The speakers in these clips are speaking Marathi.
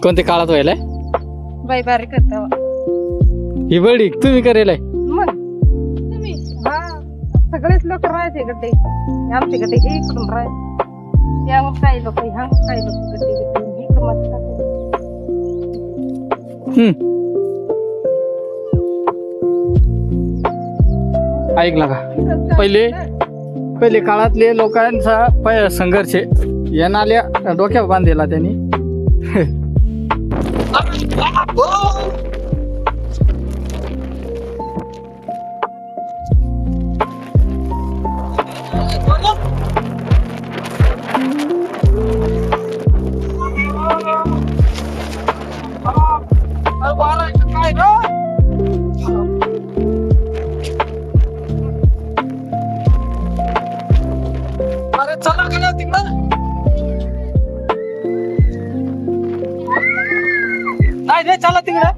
कोणते काळात व्हायलाय बाई बारीक करता ही बडी तुम्ही करेलाय मग तुम्ही हा सगळेच लोक राहायचे गड्डे आमचे गड्डे हे इकडून राहायचे त्यावर काही लोक ह्या काही लोक गड्डे इकडून मस्त ऐकला का पहिले काळातले लोकांचा संघर्ष या नाल्या डोक्यावर बांधलेला त्यांनी चला गेला तिकडं नाही चला तिकडं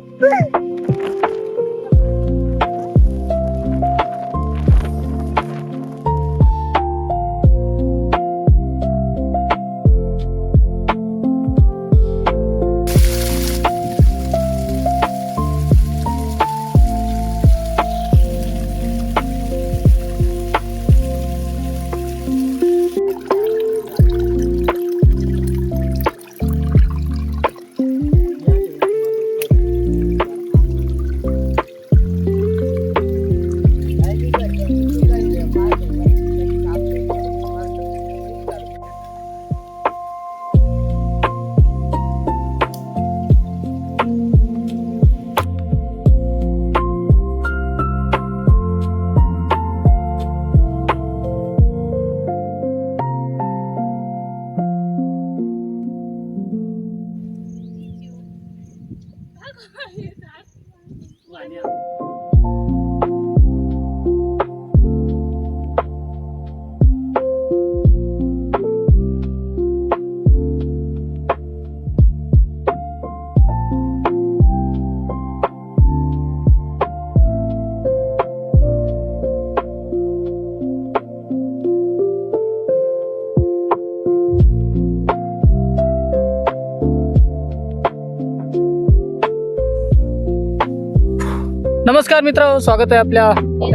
नमस्कार मित्रांनो, स्वागत आहे आपल्या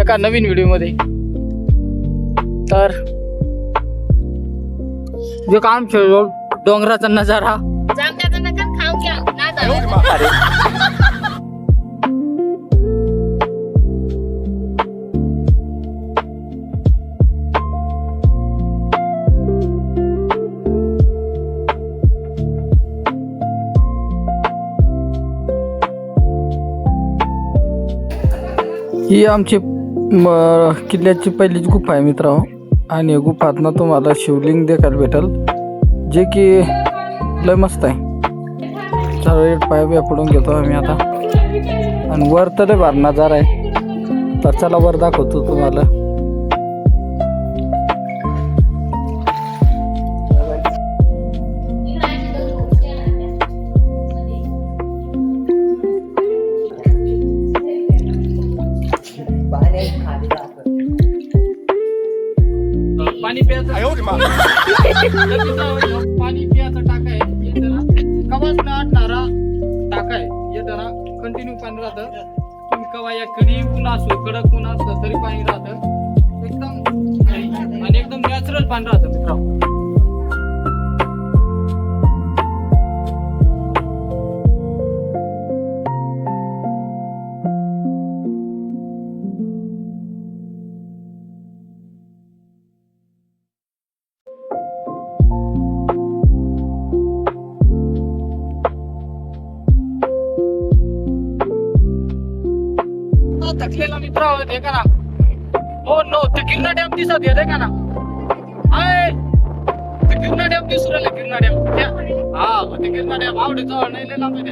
एका नवीन व्हिडिओमध्ये. तर जो काम खेळलो डोंगराचा नजारा ही आमची किल्ल्याची पहिलीच गुफा आहे मित्रांनो. आणि गुफातनं तुम्हाला शिवलिंग देखायला भेटल, जे की लय मस्त आहे. सर्व पाय बिया पडून घेतो आम्ही आता. आणि वर तर लय भारी नजारा आहे. तर चला वर दाखवतो तुम्हाला. पाणी प्यायचं पाणी प्यायचा टाका आहे, हे त्याला कवाच ना अटणारा टाका आहे. हे त्याला कंटिन्यू पाणी राहतं. तुम्ही कवा या कडी ऊन असो कडक ऊन असलं तरी पाणी राहतं एकदम. आणि एकदम नॅचरल पाणी राहतं मित्रांनो. थकलेला मित्र हे का ना. हो नो ते गिरणा डॅम दिसत येते का ना. हाय ते गिरणा डॅम दिसू राहिले. गिरणा डॅम हा ते गिरणा डॅम आवडे जवळ नाही लय लांब आहे.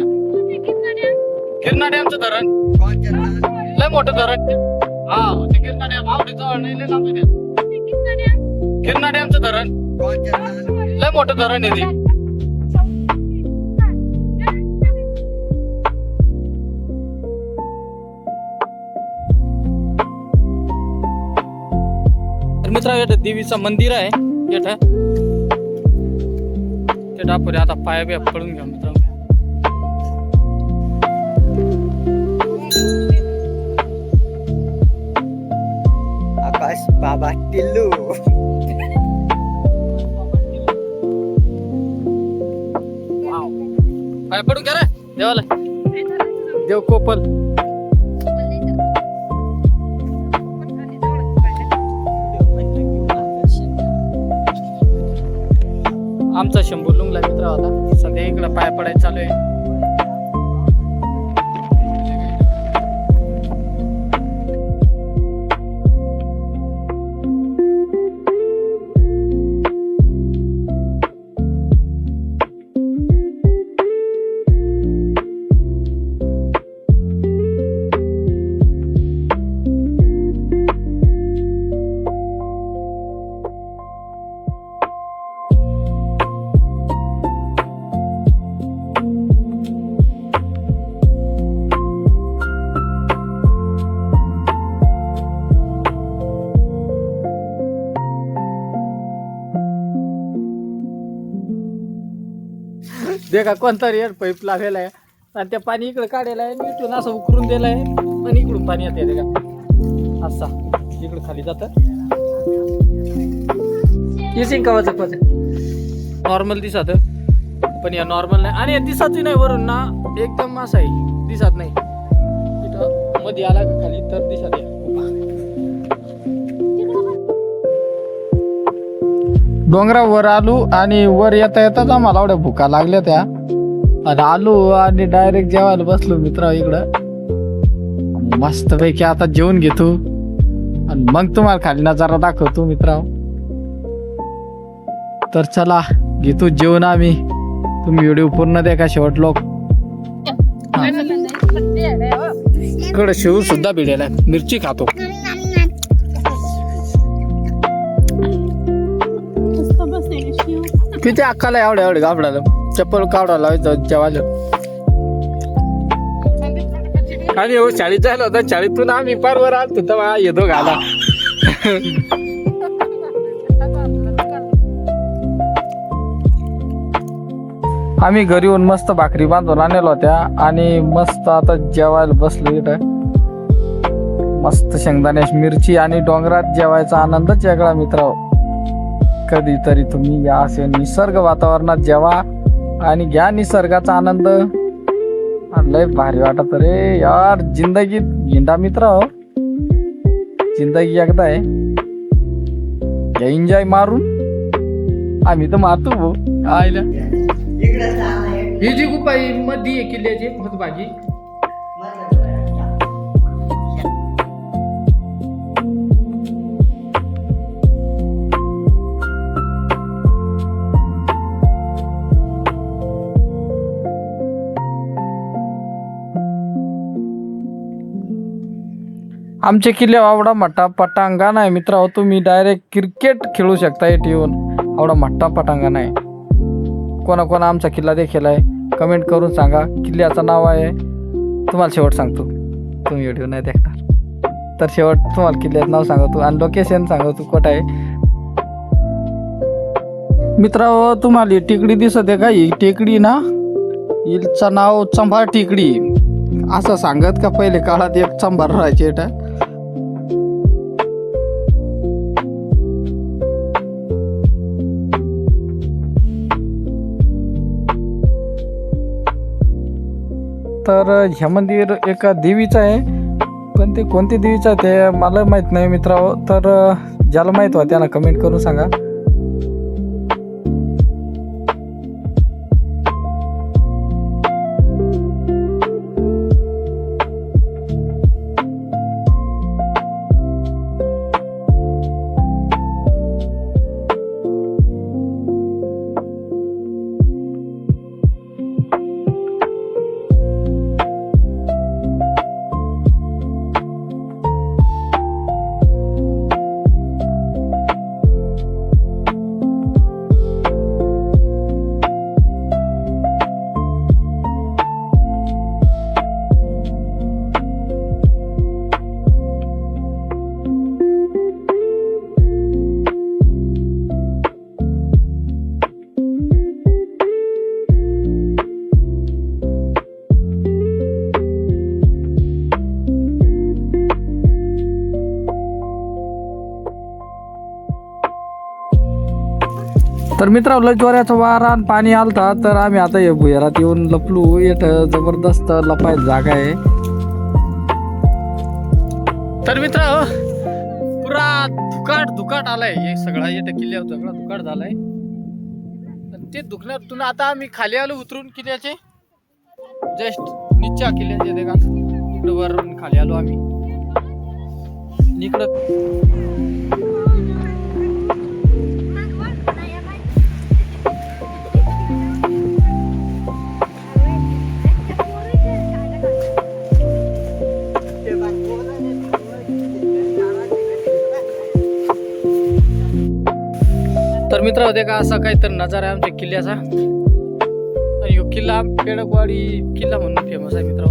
गिरणा डॅमचं धरण लय मोठं धरण. हा ते गिरणा डॅम आवडे जवळ नाही लय लांब आहे. गिरणा डॅमचं धरण लय मोठं धरण आहे ते. मित्र देवीचं मंदिर आहे. ते डापुरे आता पाया बिया पळून घ्या मित्रांनो. आकाश बाबा टिल्लू. पाया पडून घ्या रे देवाला. देव कोपल. आमचा शंभू लुंगला मित्र होता सध्या इकडं पाया पडायचं चालू आहे. देखा कोणता रेड पाईप लागलेला आहे आणि त्या पाणी इकडे काढलेलं आहे आणि इथून असं उकरून दिलं आहे आणि इकडून पाणी येते का असा इकडे खाली जातं. किसिंग कवाचं नॉर्मल दिसत पण या नॉर्मल नाही आणि दिसाची नाही वरून ना एकदम असं आहे दिसत नाही. इथं मध्ये आला का खाली तर दिसत आहे. डोंगरावर आलो आणि वर येता येताच आम्हाला एवढ्या भुका लागल्या त्या आणि आलो आणि डायरेक्ट जेवायला बसलो मित्र इकडं मस्त पैकी. आता जेवण घेतो आणि मग तुम्हाला खाली नजारा दाखवतो मित्र. तर चला घेतो जेवण आम्ही. तुम्ही व्हिडिओ पूर्ण देखा शेवट लोक. इकडं शिव सुद्धा भिडेला मिरची खातो. किती अक्काला एवढ्या एवढे गाबडाला चप्पल काढायला लावायचं जेवायला. आणि हो शाळेत जायला होता शाळेतून आम्ही पारवर आलतो तेव्हा येतो घाला. आम्ही घरी येऊन मस्त भाकरी बांधून आणल्या होत्या आणि मस्त आता जेवायला बसलो इथं. मस्त शेंगदाण्याची मिरची आणि डोंगरात जेवायचा आनंदच वेगळा मित्र. कधीतरी तुम्ही या असे निसर्ग वातावरणात जेवा आणि घ्या निसर्गाचा आनंद. लय भारी वाटत रे यार. जिंदगीत हिंडा मित्र हो. जिंदगी एकदा आहे एन्जॉय मारून आम्ही तर मारतो भाऊ. आयला ही जी गुपाई मध्ये किल्ल्याची भाजी आमच्या किल्ल्यावर एवढा मोठा पटांगण आहे मित्र. तुम्ही डायरेक्ट क्रिकेट खेळू शकता इथे येऊन. एवढा मोठा पटांगण आहे. कोणा आमचा किल्ला देखील आहे कमेंट करून सांगा. किल्ल्याचं नाव आहे तुम्हाला शेवट सांगतो. तुम्ही व्हिडिओ नाही देखणार तर शेवट तुम्हाला किल्ल्याचं नाव सांगतो आणि लोकेशन सांगतो कुठं आहे. मित्र तुम्हाला ही टेकडी दिसत आहे का? ही टेकडी ना हिचं नाव चंभार टेकडी असं सांगत का पहिले काळात एक चंभार राहायचे इथं. तर हे मंदिर एका देवीचं आहे पण ते कोणती देवीचं आहे ते मला माहीत नाही मित्र. तर ज्याला माहीत व्हा त्याला कमेंट करून सांगा. तर मित्रांनो जोराचा वारा आणि पाणी आलता तर आम्ही आता हे भुयारात येऊन लपलो. इथं जबरदस्त लपायची जागा आहे. तर मित्र पुरा धुकाट आलाय हे सगळा इथं किल्ल्यावर सगळा धुकाट झालाय. ते दुखण्यातून आता आम्ही खाली आलो उतरून किल्ल्याचे जस्ट निच्या किल्ल्याचे ते का इकडं वरून खाली आलो आम्ही इकडं. तर मित्र होते का असा काही तर नजारा आहे आमच्या किल्ल्याचा. आणि ह्यो किल्ला पेडकवाडी किल्ला म्हणून फेमस आहे मित्र.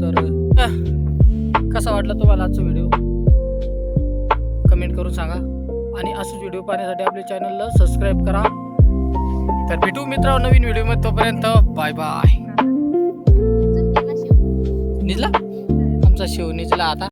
तर कसा वाटला तुम्हाला आजचा व्हिडिओ कमेंट करून सांगा. आणि असंच व्हिडिओ पाहण्यासाठी आपल्या चॅनलला सबस्क्राईब करा. तर भेटू मित्र नवीन व्हिडिओमध्ये. तोपर्यंत बाय बाय. निजला आमचा शिव निजला आता.